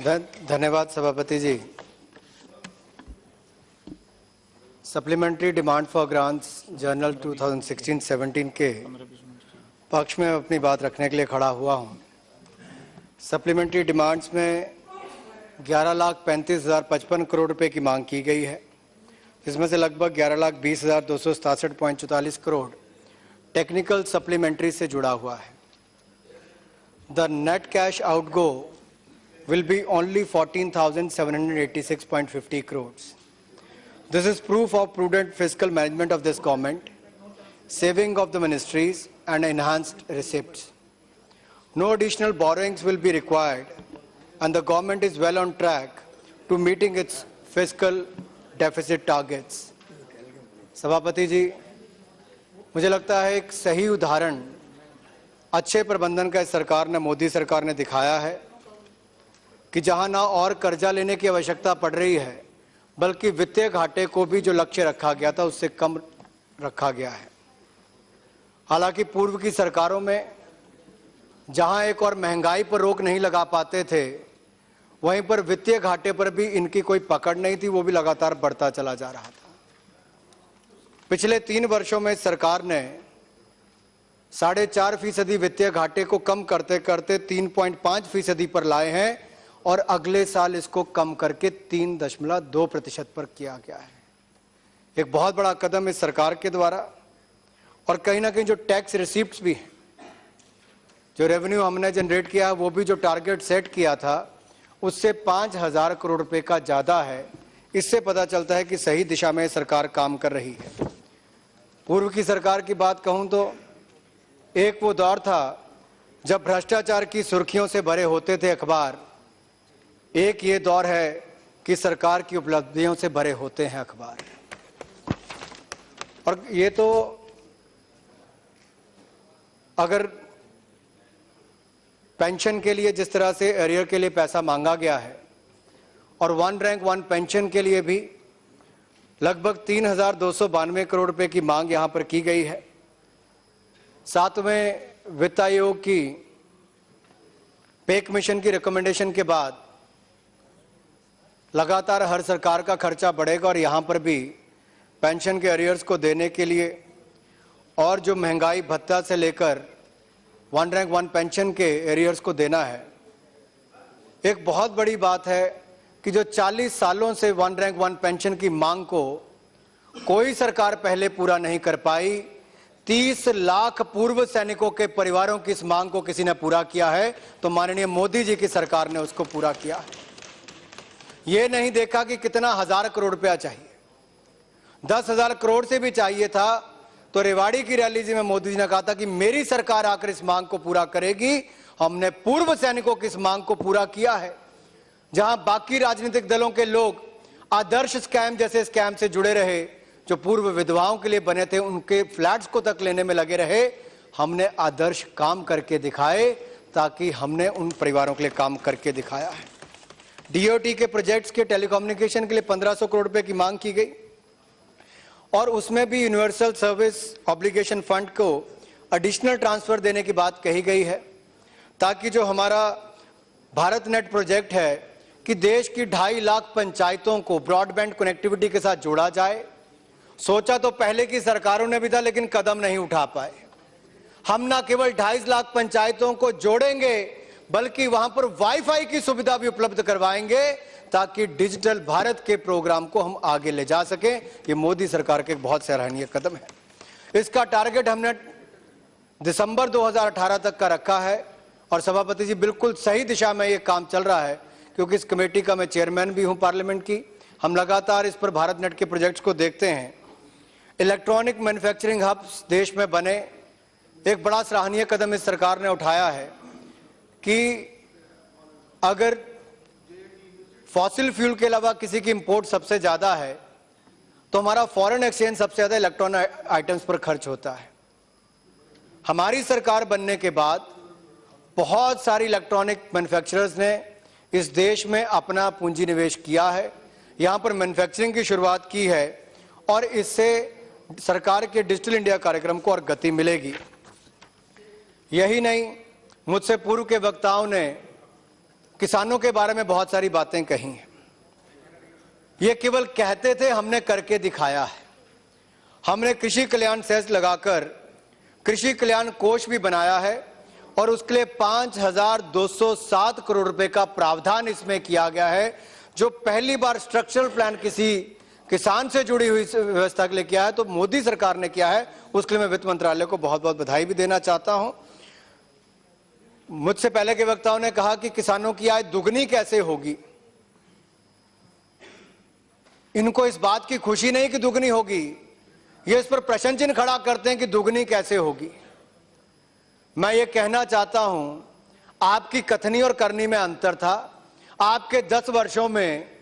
धन्यवाद सभापति ji. Supplementary demand for grants general 2016-17 के पक्ष में अपनी बात रखने के लिए खड़ा हुआ हूं। सप्लीमेंट्री डिमांड्स में 11,35,055 करोड़ रुपए की मांग की गई है। इसमें से लगभग 11,20,267.44 करोड़ टेक्निकल सप्लीमेंट्री से जुड़ा हुआ है। The net cash outgo will be only 14,786.50 crores. This is proof of prudent fiscal management of this government, saving of the ministries and enhanced receipts. No additional borrowings will be required and the government is well on track to meeting its fiscal deficit targets. सभापति जी, मुझे लगता है एक सही उदाहरण अच्छे प्रबंधन का इस सरकार ने, मोदी सरकार ने दिखाया है कि जहां ना और कर्जा लेने की आवश्यकता पड़ रही है, बल्कि वित्तीय घाटे को भी जो लक्ष्य रखा गया था उससे कम रखा गया है। हालांकि पूर्व की सरकारों में जहां एक और महंगाई पर रोक नहीं लगा पाते थे, वहीं पर वित्तीय घाटे पर भी इनकी कोई पकड़ नहीं थी, वो भी लगातार बढ़ता चला जा रहा था। पिछले 3 वर्षों में सरकार ने 4.5% वित्तीय घाटे को कम करते करते 3.5% पर लाए हैं और अगले साल इसको कम करके 3.2% पर किया गया है। एक बहुत बड़ा कदम इस सरकार के द्वारा। और कहीं ना कहीं जो टैक्स रिसीप्ट्स भी हैं, जो रेवेन्यू हमने जनरेट किया है, वो भी जो टारगेट सेट किया था उससे 5,000 करोड़ रुपए का ज़्यादा है। इससे पता चलता है कि सही दिशा में सरकार काम कर रही है। पूर्व की सरकार की बात कहूँ तो एक वो दौर था जब भ्रष्टाचार की सुर्खियों से भरे होते थे अखबार, एक ये दौर है कि सरकार की उपलब्धियों से भरे होते हैं अखबार। और ये तो अगर पेंशन के लिए जिस तरह से एरियर के लिए पैसा मांगा गया है और 1 रैंक 1 पेंशन के लिए भी लगभग 3,292 करोड़ रुपए की मांग यहां पर की गई है। 7वें वित्त आयोग की पे कमीशन की रिकमेंडेशन के बाद लगातार हर सरकार का खर्चा बढ़ेगा और यहाँ पर भी पेंशन के अरियर्स को देने के लिए और जो महंगाई भत्ता से लेकर 1 रैंक 1 पेंशन के अरियर्स को देना है। एक बहुत बड़ी बात है कि जो 40 सालों से 1 रैंक 1 पेंशन की मांग को कोई सरकार पहले पूरा नहीं कर पाई, 30 लाख पूर्व सैनिकों के परिवारों की इस मांग को किसी ने पूरा किया है, तो माननीय मोदी जी की सरकार ने उसको पूरा किया है। ये नहीं देखा कि कितना 1,000 करोड़ रुपया चाहिए, 10,000 करोड़ से भी चाहिए था, तो रेवाड़ी की रैली जी में मोदी जी ने कहा था कि मेरी सरकार आकर इस मांग को पूरा करेगी। हमने पूर्व सैनिकों की इस मांग को पूरा किया है। जहां बाकी राजनीतिक दलों के लोग आदर्श स्कैम जैसे स्कैम से जुड़े रहे, जो पूर्व विधवाओं के लिए बने थे, उनके फ्लैट्स को तक लेने में लगे रहे, हमने आदर्श काम करके दिखाए, ताकि हमने उन परिवारों के लिए काम करके दिखाया है। डीओटी के प्रोजेक्ट्स के टेलीकम्युनिकेशन के लिए 1,500 करोड़ रुपए की मांग की गई और उसमें भी यूनिवर्सल सर्विस ऑब्लिगेशन फंड को एडिशनल ट्रांसफर देने की बात कही गई है, ताकि जो हमारा भारत नेट प्रोजेक्ट है कि देश की 2.5 लाख पंचायतों को ब्रॉडबैंड कनेक्टिविटी के साथ जोड़ा जाए। सोचा तो पहले की सरकारों ने भी था, लेकिन कदम नहीं उठा पाए। हम ना केवल 2.5 लाख पंचायतों को जोड़ेंगे, बल्कि वहां पर वाईफाई की सुविधा भी उपलब्ध करवाएंगे, ताकि डिजिटल भारत के प्रोग्राम को हम आगे ले जा सकें। ये मोदी सरकार के एक बहुत सराहनीय कदम है। इसका टारगेट हमने दिसंबर 2018 तक का रखा है और सभापति जी बिल्कुल सही दिशा में ये काम चल रहा है, क्योंकि इस कमेटी का मैं चेयरमैन भी हूं पार्लियामेंट की। हम लगातार इस पर भारत नेट के प्रोजेक्ट्स को देखते हैं। इलेक्ट्रॉनिक मैन्युफैक्चरिंग हब्स देश में बने, एक बड़ा सराहनीय कदम इस सरकार ने उठाया है कि अगर फॉसिल फ्यूल के अलावा किसी की इंपोर्ट सबसे ज्यादा है, तो हमारा फॉरेन एक्सचेंज सबसे ज्यादा इलेक्ट्रॉनिक आइटम्स पर खर्च होता है। हमारी सरकार बनने के बाद बहुत सारी इलेक्ट्रॉनिक मैन्युफैक्चरर्स ने इस देश में अपना पूंजी निवेश किया है, यहां पर मैन्युफैक्चरिंग की शुरुआत की है और इससे सरकार के डिजिटल इंडिया कार्यक्रम को और गति मिलेगी। यही नहीं, मुझसे पूर्व के वक्ताओं ने किसानों के बारे में बहुत सारी बातें कही हैं। ये केवल कहते थे, हमने करके दिखाया है। हमने कृषि कल्याण सेस लगाकर कृषि कल्याण कोष भी बनाया है और उसके लिए 5,207 करोड़ रुपए का प्रावधान इसमें किया गया है, जो पहली बार स्ट्रक्चरल प्लान किसी किसान से जुड़ी हुई व्यवस्था के लिए किया है, तो मोदी सरकार ने किया है। उसके लिए मैं वित्त मंत्रालय को बहुत बहुत बधाई भी देना चाहता हूं। मुझसे पहले के वक्ताओं ने कहा कि किसानों की आय दुगनी कैसे होगी। इनको इस बात की खुशी नहीं कि दुगनी होगी, ये इस पर प्रश्न चिन्ह खड़ा करते हैं कि दुगनी कैसे होगी। मैं ये कहना चाहता हूं, आपकी कथनी और करनी में अंतर था। आपके 10 वर्षों में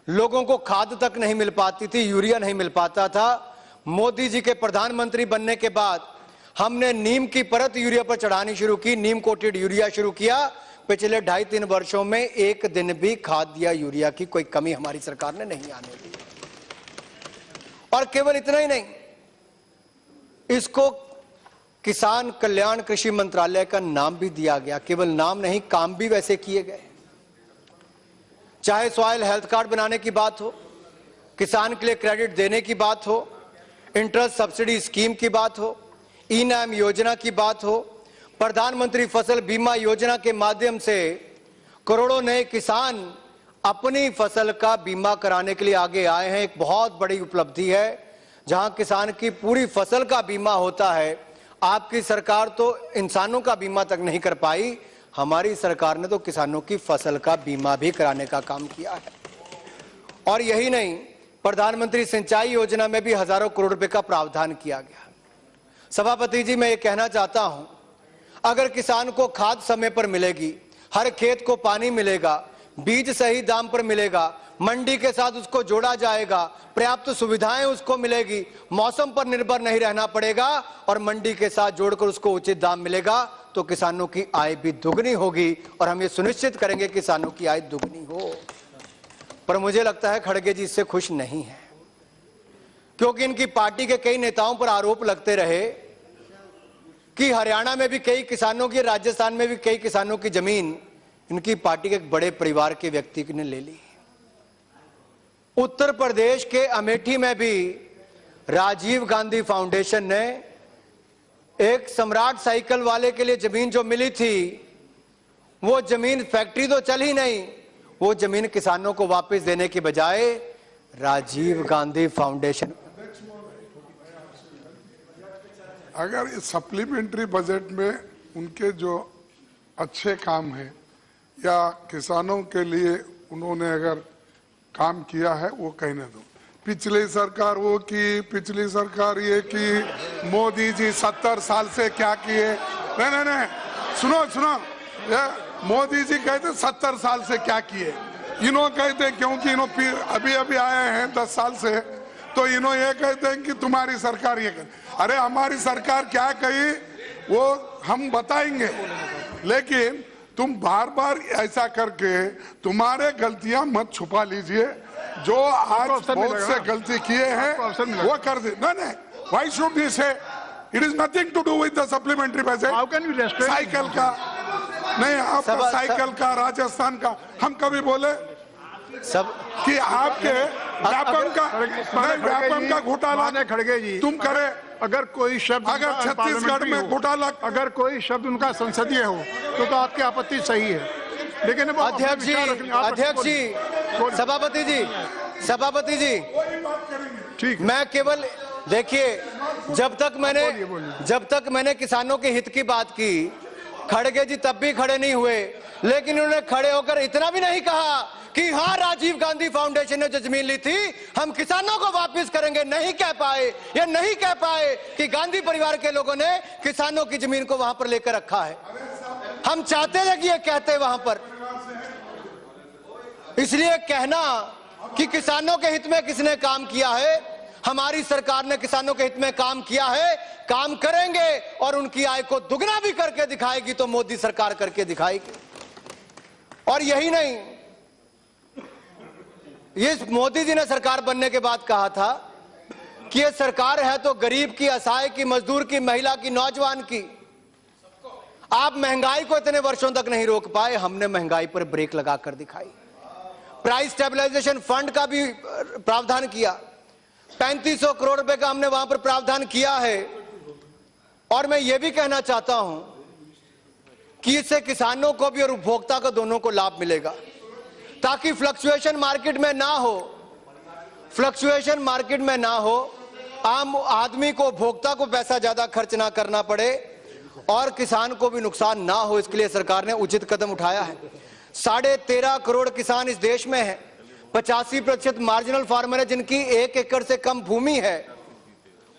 लोगों को खाद तक नहीं मिल पाती थी, यूरिया नहीं मिल पाता था। मोदी जी के प्रधानमंत्री बनने के बाद हमने नीम की परत यूरिया पर चढ़ानी शुरू की, नीम कोटेड यूरिया शुरू किया। पिछले 2.5-3 वर्षों में एक दिन भी खाद या यूरिया की कोई कमी हमारी सरकार ने नहीं आने दी। और केवल इतना ही नहीं, इसको किसान कल्याण कृषि मंत्रालय का नाम भी दिया गया। केवल नाम नहीं, काम भी वैसे किए गए। चाहे सॉइल हेल्थ कार्ड बनाने की बात हो, किसान के लिए क्रेडिट देने की बात हो, इंटरेस्ट सब्सिडी स्कीम की बात हो, ई-नाम योजना की बात हो, प्रधानमंत्री फसल बीमा योजना के माध्यम से करोड़ों नए किसान अपनी फसल का बीमा कराने के लिए आगे आए हैं। एक बहुत बड़ी उपलब्धि है, जहां किसान की पूरी फसल का बीमा होता है। आपकी सरकार तो इंसानों का बीमा तक नहीं कर पाई, हमारी सरकार ने तो किसानों की फसल का बीमा भी कराने का काम किया है। और यही नहीं, प्रधानमंत्री सिंचाई योजना में भी हजारों करोड़ रुपए का प्रावधान किया गया। सभापति जी, मैं ये कहना चाहता हूं, अगर किसान को खाद समय पर मिलेगी, हर खेत को पानी मिलेगा, बीज सही दाम पर मिलेगा, मंडी के साथ उसको जोड़ा जाएगा, पर्याप्त सुविधाएं उसको मिलेगी, मौसम पर निर्भर नहीं रहना पड़ेगा और मंडी के साथ जोड़कर उसको उचित दाम मिलेगा, तो किसानों की आय भी दुगनी होगी और हम ये सुनिश्चित करेंगे किसानों की आय दुगनी हो। पर मुझे लगता है खड़गे जी इससे खुश नहीं है, क्योंकि इनकी पार्टी के कई नेताओं पर आरोप लगते रहे कि हरियाणा में भी कई किसानों की, राजस्थान में भी कई किसानों की जमीन इनकी पार्टी के एक बड़े परिवार के व्यक्ति ने ले ली। उत्तर प्रदेश के अमेठी में भी राजीव गांधी फाउंडेशन ने एक सम्राट साइकिल वाले के लिए जमीन जो मिली थी, वो जमीन, फैक्ट्री तो चल ही नहीं, वो जमीन किसानों को वापस देने की बजाय राजीव गांधी फाउंडेशन। अगर इस सप्लीमेंट्री बजट में उनके जो अच्छे काम हैं या किसानों के लिए उन्होंने अगर काम किया है वो कहने दो। पिछली सरकार वो की, पिछली सरकार ये की, मोदी जी 70 साल से क्या किए। नहीं, सुनो, ये मोदी जी कहते 70 साल से क्या किए, इन्हों कहते क्योंकि इन्हों अभी आए हैं 10 साल से, तो इन्हों ये कहते हैं कि तुम्हारी सरकार ये कहती। अरे हमारी सरकार क्या कही वो हम बताएंगे, लेकिन तुम बार बार ऐसा करके तुम्हारे गलतियां मत छुपा लीजिए। जो आज बहुत से गलती किए हैं वो कर दे। नहीं, why should we say it is nothing to do with the supplementary budget. How can you restrict cycle का? नहीं, आपका साइकिल का, राजस्थान का हम कभी बोले सब कि आपके व्यापम का घोटाला खड़गे जी तुम करे। अगर कोई शब्द, अगर छत्तीसगढ़ में घोटाला, अगर कोई शब्द उनका संसदीय हो तो आपकी आपत्ति सही है, लेकिन अध्यक्ष जी, सभापति जी, ठीक, मैं केवल देखिए, जब तक मैंने किसानों के हित की बात की, खड़गे जी तब भी खड़े नहीं हुए, लेकिन उन्होंने खड़े होकर इतना भी नहीं कहा कि हाँ, राजीव गांधी फाउंडेशन ने जो जमीन ली थी हम किसानों को वापस करेंगे। नहीं कह पाए, ये नहीं कह पाए कि गांधी परिवार के लोगों ने किसानों की जमीन को वहां पर लेकर रखा है। हम चाहते थे कि ये कहते वहां पर, इसलिए कहना कि किसानों के हित में किसने काम किया है, हमारी सरकार ने किसानों के हित में काम किया है, काम करेंगे और उनकी आय को दुगना भी करके दिखाएगी तो मोदी सरकार करके दिखाएगी। और यही नहीं, ये मोदी जी ने सरकार बनने के बाद कहा था कि ये सरकार है तो गरीब की, असहाय की, मजदूर की, महिला की, नौजवान की। आप महंगाई को इतने वर्षों तक नहीं रोक पाए, हमने महंगाई पर ब्रेक लगाकर दिखाई। प्राइस स्टेबलाइजेशन फंड का भी प्रावधान किया, 3500 करोड़ रुपए का हमने वहां पर प्रावधान किया है। और मैं यह भी कहना चाहता हूं कि इससे किसानों को भी और उपभोक्ता को दोनों को लाभ मिलेगा, ताकि फ्लक्चुएशन मार्केट में ना हो, फ्लक्चुएशन मार्केट में ना हो, आम आदमी को, उपभोक्ता को पैसा ज्यादा खर्च ना करना पड़े और किसान को भी नुकसान ना हो। इसके लिए सरकार ने उचित कदम उठाया है। 13.5 करोड़ किसान इस देश में है, 85% मार्जिनल फार्मर है जिनकी 1 एकड़ से कम भूमि है।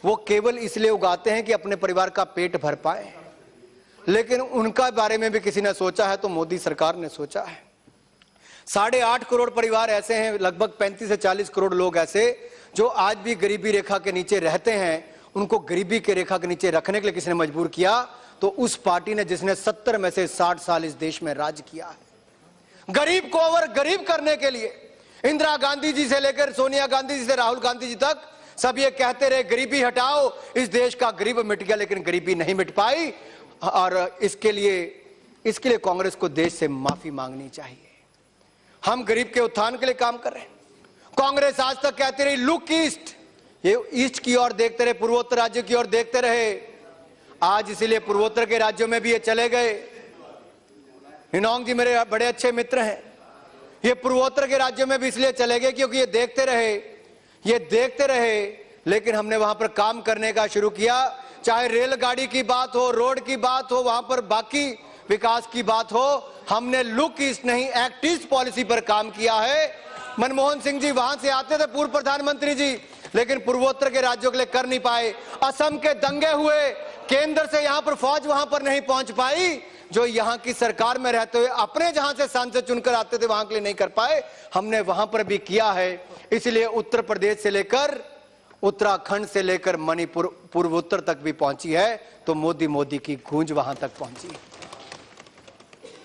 वो केवल इसलिए उगाते हैं कि अपने परिवार का पेट भर पाए, लेकिन उनका बारे में भी किसी ने सोचा है तो मोदी सरकार ने सोचा है। 8.5 करोड़ परिवार ऐसे हैं, लगभग 35 से 40 करोड़ लोग ऐसे जो आज भी गरीबी रेखा के नीचे रहते हैं। उनको गरीबी के रेखा के नीचे रखने के लिए किसी ने मजबूर किया तो उस पार्टी ने जिसने 70 में से 60 साल इस देश में राज किया है। गरीब को और गरीब करने के लिए इंदिरा गांधी जी से लेकर सोनिया गांधी जी से राहुल गांधी जी तक सब ये कहते रहे गरीबी हटाओ, इस देश का गरीब मिट गया, लेकिन गरीबी नहीं मिट पाई। और इसके लिए कांग्रेस को देश से माफी मांगनी चाहिए। हम गरीब के उत्थान के लिए काम कर रहे हैं। कांग्रेस आज तक कहती रही लुक ईस्ट, ये ईस्ट की ओर देखते रहे, पूर्वोत्तर राज्यों की ओर देखते रहे। आज इसीलिए पूर्वोत्तर के राज्यों में भी ये चले गए। हिनोंग जी मेरे बड़े अच्छे मित्र हैं, ये पूर्वोत्तर के राज्यों में भी इसलिए चले गए क्योंकि ये देखते रहे, लेकिन हमने वहां पर काम करने का शुरू किया। चाहे रेलगाड़ी की बात हो, रोड की बात हो, वहां पर बाकी विकास की बात हो, हमने लुक ईस्ट नहीं एक्ट ईस्ट पॉलिसी पर काम किया है। मनमोहन सिंह जी वहां से आते थे, पूर्व प्रधानमंत्री जी, लेकिन पूर्वोत्तर के राज्यों के लिए कर नहीं पाए। असम के दंगे हुए, केंद्र से यहां पर फौज वहां पर नहीं पहुंच पाई, जो यहां की सरकार में रहते हुए अपने जहां से सांसद चुनकर आते थे वहां के लिए नहीं कर पाए, हमने वहां पर भी किया है। इसलिए उत्तर प्रदेश से लेकर उत्तराखंड से लेकर मणिपुर पूर्वोत्तर तक भी पहुंची है, तो मोदी की गूंज वहां तक पहुंची।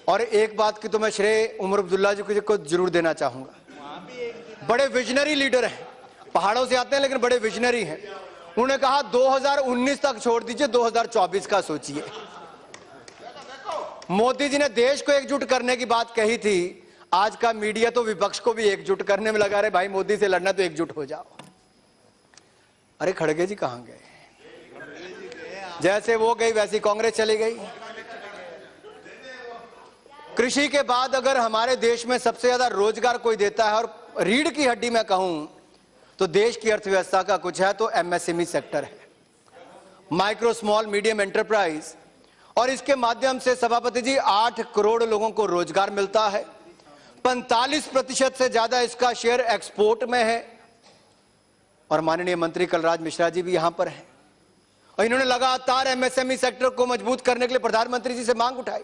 और एक बात की तो मैं श्रेय उमर अब्दुल्ला जी को जरूर देना चाहूंगा, बड़े विजनरी लीडर हैं, पहाड़ों से आते हैं लेकिन बड़े विजनरी हैं। उन्होंने कहा 2019 तक छोड़ दीजिए, 2024 का सोचिए। मोदी जी ने देश को एकजुट करने की बात कही थी, आज का मीडिया तो विपक्ष को भी एकजुट करने में लगा रहे, भाई मोदी से लड़ना तो एकजुट हो जाओ। अरे खड़गे जी कहां गए? जैसे वो गई वैसी कांग्रेस चली गई। कृषि के बाद अगर हमारे देश में सबसे ज्यादा रोजगार कोई देता है और रीढ़ की हड्डी में कहूं तो देश की अर्थव्यवस्था का कुछ है तो एमएसएमई सेक्टर है, माइक्रो स्मॉल मीडियम एंटरप्राइज। और इसके माध्यम से सभापति जी 8 करोड़ लोगों को रोजगार मिलता है, 45% से ज्यादा इसका शेयर एक्सपोर्ट में है। और माननीय मंत्री कलराज मिश्रा जी भी यहां पर हैं और इन्होंने लगातार एमएसएमई सेक्टर को मजबूत करने के लिए प्रधानमंत्री जी से मांग उठाई।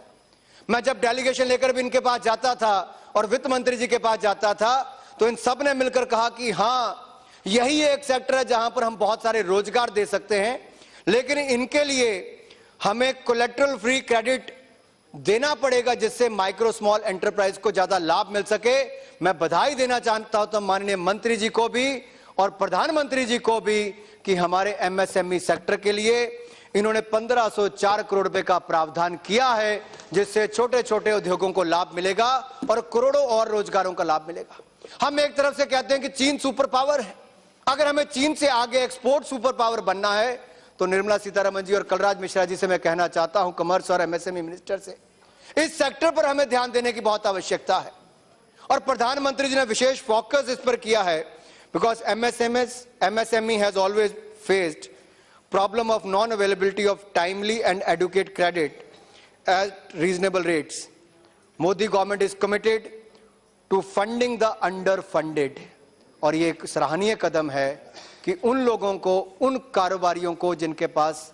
मैं जब डेलीगेशन लेकर भी इनके पास जाता था और वित्त मंत्री जी के पास जाता था तो इन सब ने मिलकर कहा कि हां, यही एक सेक्टर है जहां पर हम बहुत सारे रोजगार दे सकते हैं, लेकिन इनके लिए हमें कोलेटरल फ्री क्रेडिट देना पड़ेगा जिससे माइक्रो स्मॉल एंटरप्राइज को ज्यादा लाभ मिल सके। मैं बधाई देना चाहता हूं तो माननीय मंत्री जी को भी और प्रधानमंत्री जी को भी कि हमारे एमएसएमई सेक्टर के लिए इन्होंने 1504 करोड़ रुपए का प्रावधान किया है, जिससे छोटे छोटे उद्योगों को लाभ मिलेगा और करोड़ों और रोजगारों का लाभ मिलेगा। हम एक तरफ से कहते हैं कि चीन सुपर पावर है, अगर हमें चीन से आगे एक्सपोर्ट सुपर पावर बनना है तो निर्मला सीतारमण जी और कलराज मिश्रा जी से मैं कहना चाहता हूं, कमर्स और एमएसएमई मिनिस्टर से, इस सेक्टर पर हमें ध्यान देने की बहुत आवश्यकता है। और प्रधानमंत्री जी ने विशेष फोकस इस पर किया है, because MSME has always faced problem of non-availability of timely and adequate credit at reasonable rates. Modi government is committed to funding the underfunded. और ये एक सराहनीय कदम है कि उन लोगों को, उन कारोबारियों को जिनके पास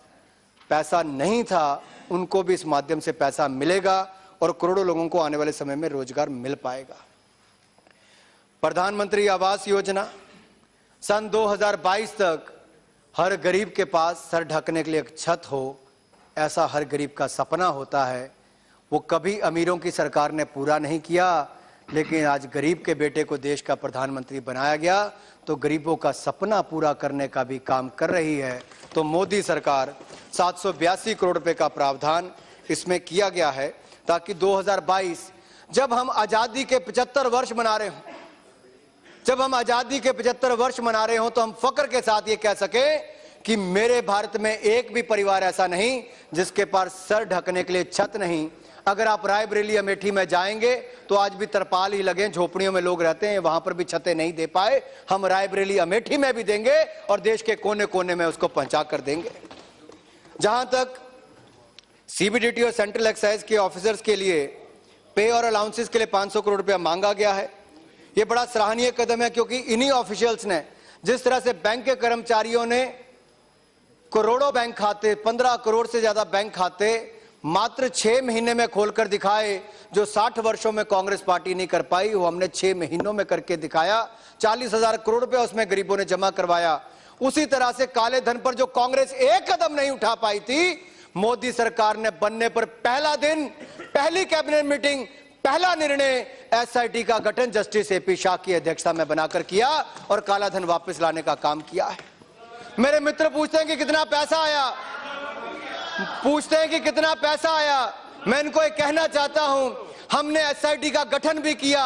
पैसा नहीं था, उनको भी इस माध्यम से पैसा मिलेगा और करोड़ों लोगों को आने वाले समय में रोजगार मिल पाएगा। प्रधानमंत्री आवास योजना, सन 2022 तक हर गरीब के पास सर ढकने के लिए एक छत हो, ऐसा हर गरीब का सपना होता है। वो कभी अमीरों की सरकार ने पूरा नहीं किया, लेकिन आज गरीब के बेटे को देश का प्रधानमंत्री बनाया गया तो गरीबों का सपना पूरा करने का भी काम कर रही है। तो मोदी सरकार 782 करोड़ रुपए का प्रावधान इसमें किया गया है ताकि 2022 जब हम आजादी के 75 वर्ष मना रहे हों, जब हम आजादी के 75 वर्ष मना रहे हों, तो हम फक्र के साथ ये कह सके कि मेरे भारत में एक भी परिवार ऐसा नहीं जिसके पास सर ढकने के लिए छत नहीं। अगर आप रायबरेली अमेठी में जाएंगे तो आज भी तरपाल ही लगे, झोपड़ियों में लोग रहते हैं, वहां पर भी छतें नहीं दे पाए। हम रायबरेली अमेठी में भी देंगे और देश के कोने कोने में उसको पहुंचा कर देंगे। जहां तक सीबीडीटी और सेंट्रल एक्साइज के ऑफिसर्स के लिए पे और अलाउंसेस के लिए 500 करोड़ रुपया मांगा गया है, यह बड़ा सराहनीय कदम है, क्योंकि इन्हीं ऑफिशियल्स ने जिस तरह से बैंक के कर्मचारियों ने करोड़ों बैंक खाते, 15 करोड़ से ज्यादा बैंक खाते मात्र 6 महीने में खोलकर दिखाए, जो 60 वर्षों में कांग्रेस पार्टी नहीं कर पाई, वो हमने 6 महीनों में करके दिखाया। 40,000 करोड़ रुपया उसमें गरीबों ने जमा करवाया। उसी तरह से काले धन पर जो कांग्रेस एक कदम नहीं उठा पाई थी, मोदी सरकार ने बनने पर पहला दिन, पहली कैबिनेट मीटिंग, पहला निर्णय एसआईटी का गठन जस्टिस एपी शाह की अध्यक्षता में बनाकर किया और काला धन वापस लाने का काम किया है। मेरे मित्र पूछते हैं कि कितना पैसा आया, पूछते हैं कि कितना पैसा आया। मैं इनको एक कहना चाहता हूं, हमने एसआईटी का गठन भी किया,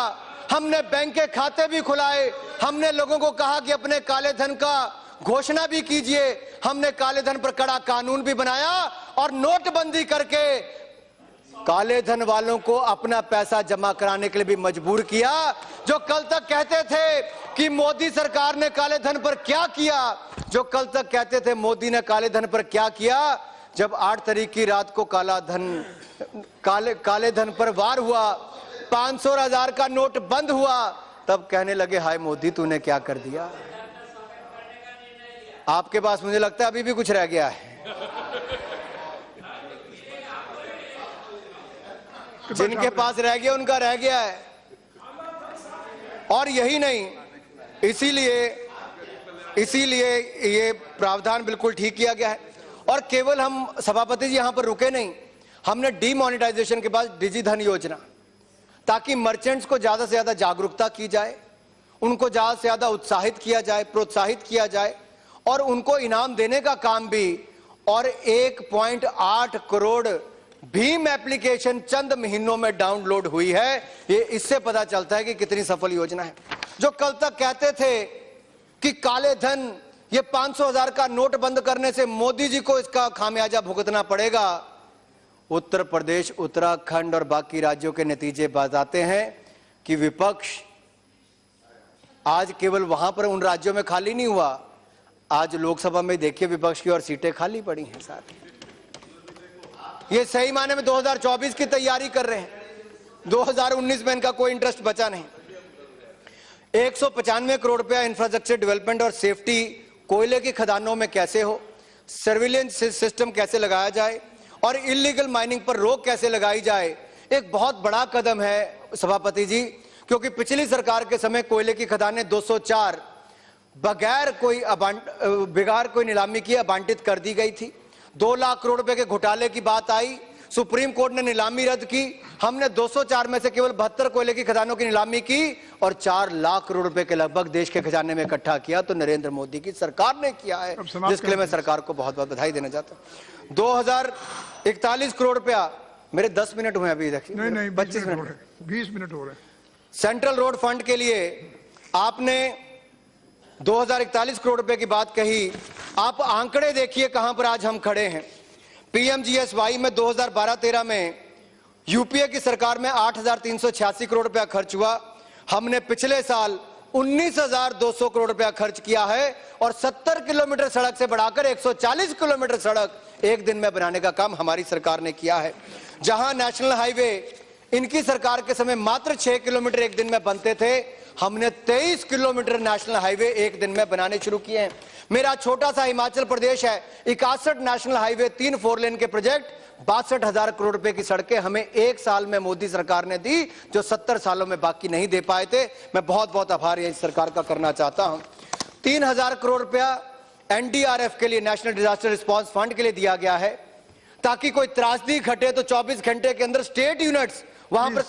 हमने बैंक के खाते भी खुलाए, हमने लोगों को कहा कि अपने काले धन का घोषणा भी कीजिए, हमने काले धन पर कड़ा कानून भी बनाया और नोटबंदी करके काले धन वालों को अपना पैसा जमा कराने के लिए भी मजबूर किया। जो कल तक कहते थे कि मोदी सरकार ने काले धन पर क्या किया, जो कल तक कहते थे मोदी ने काले धन पर क्या किया, जब 8 तारीख की रात को काले धन पर वार हुआ, 500 और 1000 का नोट बंद हुआ, तब कहने लगे हाय मोदी तूने क्या कर दिया। आपके पास मुझे लगता है अभी भी कुछ रह गया है। जिनके पास रह गया उनका रह गया है। और यही नहीं, इसीलिए ये प्रावधान बिल्कुल ठीक किया गया है। और केवल हम सभापति जी यहां पर रुके नहीं, हमने डीमोनेटाइजेशन के बाद डिजी धन योजना, ताकि मर्चेंट्स को ज्यादा से ज्यादा जागरूकता की जाए, उनको ज्यादा से ज्यादा उत्साहित किया जाए, प्रोत्साहित किया जाए और उनको इनाम देने का काम भी। और 1.8 करोड़ भीम एप्लीकेशन चंद महीनों में डाउनलोड हुई है। ये इससे पता चलता है कि कितनी सफल योजना है। जो कल तक कहते थे कि काले धन, ये 500,000 का नोट बंद करने से मोदी जी को इसका खामियाजा भुगतना पड़ेगा, उत्तर प्रदेश, उत्तराखंड और बाकी राज्यों के नतीजे बताते हैं कि विपक्ष आज केवल वहां पर उन राज्यों में खाली नहीं हुआ, आज लोकसभा में देखिए विपक्ष की और सीटें खाली पड़ी हैं। साथ ये सही माने में 2024 की तैयारी कर रहे हैं। 2019 में इनका कोई इंटरेस्ट बचा नहीं। 195 करोड़ रुपया इंफ्रास्ट्रक्चर डेवलपमेंट और सेफ्टी, कोयले की खदानों में कैसे हो, सर्विलेंस सिस्टम कैसे लगाया जाए और इलीगल माइनिंग पर रोक कैसे लगाई जाए, एक बहुत बड़ा कदम है सभापति जी। क्योंकि पिछली सरकार के समय कोयले की खदानें 204 बगैर कोई नीलामी किए आवंटित कर दी गई थी। 2 लाख करोड़ रुपए के घोटाले की बात आई, सुप्रीम कोर्ट ने नीलामी रद्द की। हमने 204 में से केवल 72 कोयले की खदानों की नीलामी की और 4 लाख करोड़ रुपए के लगभग देश के खजाने में इकट्ठा किया। तो नरेंद्र मोदी की सरकार ने किया है, जिसके लिए मैं सरकार को बहुत बहुत बधाई देना चाहता हूं। 2041 करोड़ रुपया, मेरे 10 मिनट हुए अभी, देखिए नहीं 25 मिनट, 20 मिनट हो रहे। सेंट्रल रोड फंड के लिए आपने 2041 करोड़ रुपए की बात कही। आप आंकड़े देखिए कहां पर आज हम खड़े हैं। पीएमजीएसवाई में 2012-13 में यूपीए की सरकार में 8,386 करोड़ रुपया खर्च हुआ। हमने पिछले साल 19,200 करोड़ रुपया खर्च किया है और 70 किलोमीटर सड़क से बढ़ाकर 140 किलोमीटर सड़क एक दिन में बनाने का काम हमारी सरकार ने किया है। जहां नेशनल हाईवे इनकी सरकार के समय मात्र 6 किलोमीटर एक दिन में बनते थे, हमने 23 किलोमीटर नेशनल हाईवे एक दिन में बनाने शुरू किए हैं। मेरा छोटा सा हिमाचल प्रदेश है, 61 नेशनल हाईवे, 3 4 लेन के प्रोजेक्ट, 62,000 करोड़ रुपए की सड़कें हमें एक साल में मोदी सरकार ने दी, जो 70 सालों में बाकी नहीं दे पाए थे। मैं बहुत बहुत आभार इस सरकार का करना चाहता हूं। 3,000 करोड़ रुपया एनडीआरएफ के लिए, नेशनल डिजास्टर रिस्पांस फंड के लिए दिया गया है, ताकि कोई त्रासदी घटे तो 24 घंटे के अंदर स्टेट यूनिट्स वहां पर,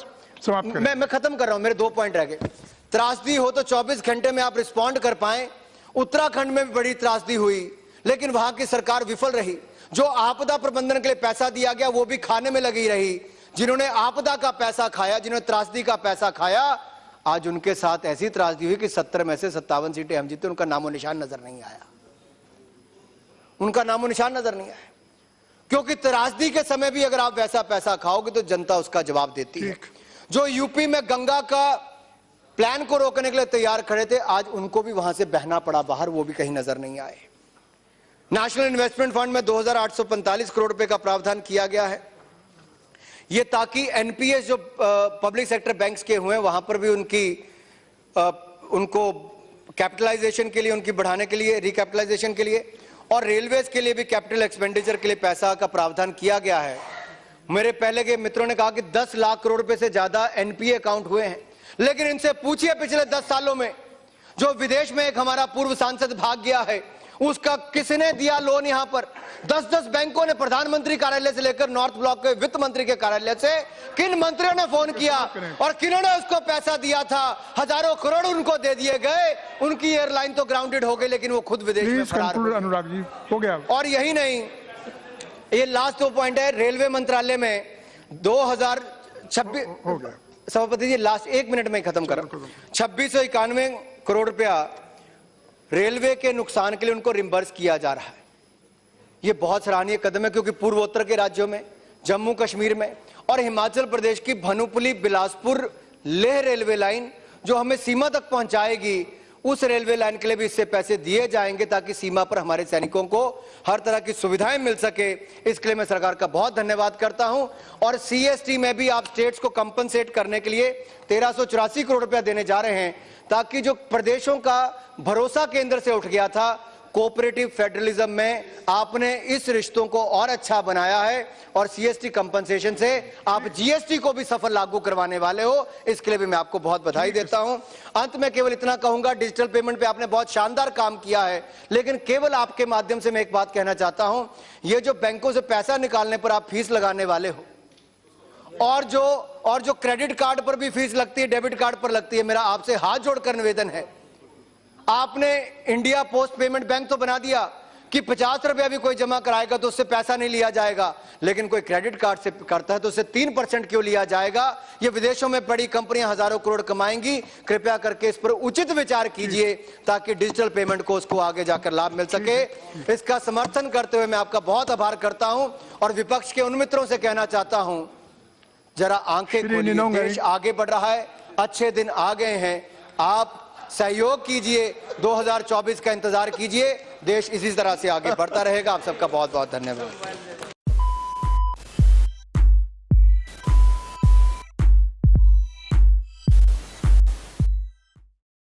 मैं खत्म कर रहा हूं, मेरे 2 पॉइंट रह गए। त्रासदी हो तो 24 घंटे में आप रिस्पॉन्ड कर पाए। उत्तराखंड में भी बड़ी त्रासदी हुई, लेकिन वहां की सरकार विफल रही। जो आपदा प्रबंधन के लिए पैसा दिया गया वो भी खाने में लगी रही। जिन्होंने आपदा का पैसा खाया, जिन्होंने त्रासदी का पैसा खाया, आज उनके साथ ऐसी त्रासदी हुई कि 70 में से 57 सीटें हम जीते, उनका नामो निशान नजर नहीं आया, उनका नामो निशान नजर नहीं आया। क्योंकि त्रासदी के समय भी अगर आप वैसा पैसा खाओगे तो जनता उसका जवाब देती है। जो यूपी में गंगा का प्लान को रोकने के लिए तैयार खड़े थे, आज उनको भी वहां से बहना पड़ा बाहर, वो भी कहीं नजर नहीं आए। नेशनल इन्वेस्टमेंट फंड में 2845 करोड़ रुपए का प्रावधान किया गया है, ये ताकि एनपीएस जो पब्लिक सेक्टर बैंक्स के हुए वहां पर भी उनको कैपिटलाइजेशन के लिए, उनकी बढ़ाने के लिए, रिकैपिटलाइजेशन के लिए, और रेलवेज के लिए भी कैपिटल एक्सपेंडिचर के लिए पैसा का प्रावधान किया गया है। मेरे पहले के मित्रों ने कहा कि 10 लाख करोड़ रुपए से ज्यादा एनपीए अकाउंट हुए हैं, लेकिन इनसे पूछिए पिछले 10 सालों में जो विदेश में एक हमारा पूर्व सांसद भाग गया है, उसका किसने दिया लोन? यहां पर 10-10 बैंकों ने, प्रधानमंत्री कार्यालय से लेकर नॉर्थ ब्लॉक के वित्त मंत्री के कार्यालय से, किन मंत्रियों ने फोन किया और किन्होंने उसको पैसा दिया था? हजारों करोड़ उनको दे दिए गए, उनकी एयरलाइन तो ग्राउंडेड हो गई, लेकिन वो खुद विदेश में फरार हो गए। अनुराग जी, हो गया। और यही नहीं, ये लास्ट 2 पॉइंट है। रेलवे मंत्रालय में 2026, हो गया सभापति जी लास्ट 1 मिनट में खत्म कर, 2691 करोड़ रुपया रेलवे के नुकसान के लिए उनको रिम्बर्स किया जा रहा है। यह बहुत सराहनीय कदम है, क्योंकि पूर्वोत्तर के राज्यों में, जम्मू कश्मीर में और हिमाचल प्रदेश की भनुपली बिलासपुर लेह रेलवे लाइन जो हमें सीमा तक पहुंचाएगी, उस रेलवे लाइन के लिए भी इससे पैसे दिए जाएंगे ताकि सीमा पर हमारे सैनिकों को हर तरह की सुविधाएं मिल सके। इसके लिए मैं सरकार का बहुत धन्यवाद करता हूं। और सीएसटी में भी आप स्टेट्स को कंपनसेट करने के लिए 1384 करोड़ रुपया देने जा रहे हैं, ताकि जो प्रदेशों का भरोसा केंद्र से उठ गया था, कोऑपरेटिव फेडरलिज्म में आपने इस रिश्तों को और अच्छा बनाया है, और सीएसटी कंपनसेशन से आप जीएसटी को भी सफल लागू करवाने वाले हो। इसके लिए भी मैं आपको बहुत बधाई देता हूं। अंत में केवल इतना कहूंगा, डिजिटल पेमेंट पे आपने बहुत शानदार काम किया है, लेकिन केवल आपके माध्यम से मैं एक बात कहना चाहता हूं, ये जो बैंकों से पैसा निकालने पर आप फीस लगाने वाले हो, और जो क्रेडिट कार्ड पर भी फीस लगती है, डेबिट कार्ड पर लगती है, मेरा आपसे हाथ जोड़कर निवेदन है, आपने इंडिया पोस्ट पेमेंट बैंक तो बना दिया कि 50 रुपया भी कोई जमा कराएगा तो उससे पैसा नहीं लिया जाएगा, लेकिन कोई क्रेडिट कार्ड से करता है तो उससे 3% क्यों लिया जाएगा? ये विदेशों में बड़ी कंपनियां हजारों करोड़ कमाएंगी। कृपया करके इस पर उचित विचार कीजिए ताकि डिजिटल पेमेंट को उसको आगे जाकर लाभ मिल सके। इसका समर्थन करते हुए मैं आपका बहुत आभार करता हूं, और विपक्ष के उन मित्रों से कहना चाहता हूं, जरा आंखें खोलिए, देश आगे बढ़ रहा है, अच्छे दिन आ गए हैं, आप सहयोग कीजिए, 2024 का इंतजार कीजिए, देश इसी तरह से आगे बढ़ता रहेगा। आप सबका बहुत बहुत धन्यवाद।